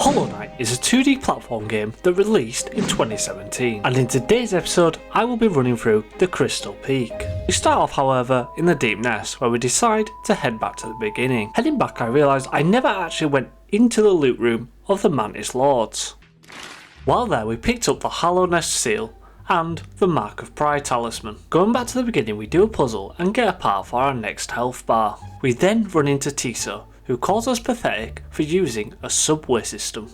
Hollow Knight is a 2D platform game that released in 2017, and in today's episode I will be running through the Crystal Peak. We start off however in the Deep Nest, where we decide to head back to the beginning. Heading back I realised I never actually went into the loot room of the Mantis Lords. While there we picked up the Hollow Nest seal and the Mark of Pride talisman. Going back to the beginning, we do a puzzle and get a part for our next health bar. We then run into Tiso, who calls us pathetic for using a subway system.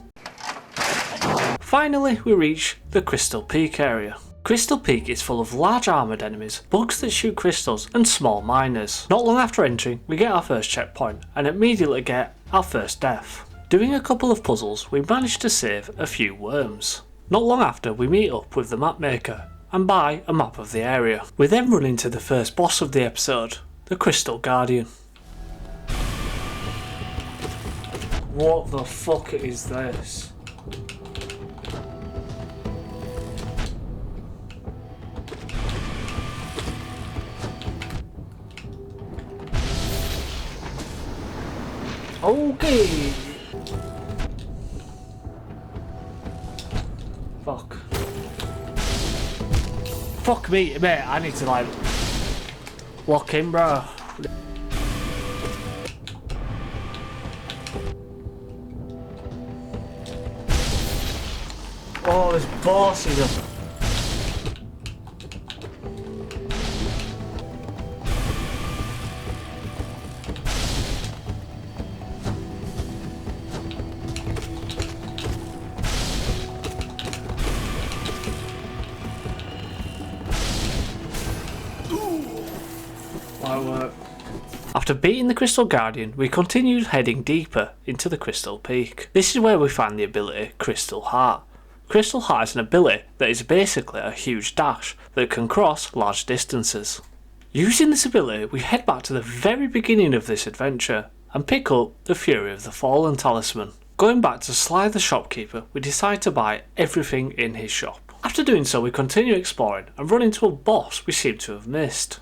Finally we reach the Crystal Peak area. Crystal Peak is full of large armoured enemies, bugs that shoot crystals and small miners. Not long after entering we get our first checkpoint and immediately get our first death. Doing a couple of puzzles we manage to save a few worms. Not long after we meet up with the map maker and buy a map of the area. We then run into the first boss of the episode, the Crystal Guardian. What the fuck is this? Okay. Fuck. Fuck me, mate, I need to like lock in, bro. Oh, this boss is a... After beating the Crystal Guardian, we continued heading deeper into the Crystal Peak. This is where we find the ability Crystal Heart. Crystal Heart is an ability that is basically a huge dash that can cross large distances. Using this ability, we head back to the very beginning of this adventure and pick up the Fury of the Fallen talisman. Going back to Sly the shopkeeper, we decide to buy everything in his shop. After doing so, we continue exploring and run into a boss we seem to have missed.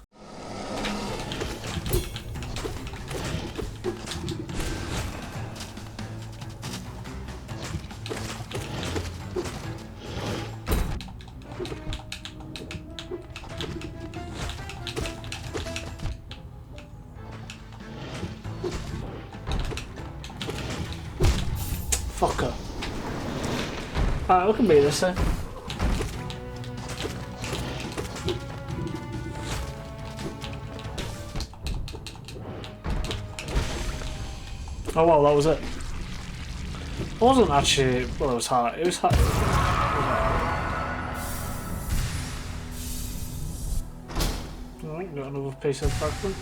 Fucker. Alright, we can beat this then. Oh well, that was it. It wasn't actually, well it was hard. It was hard. Alright, got another piece of fragment.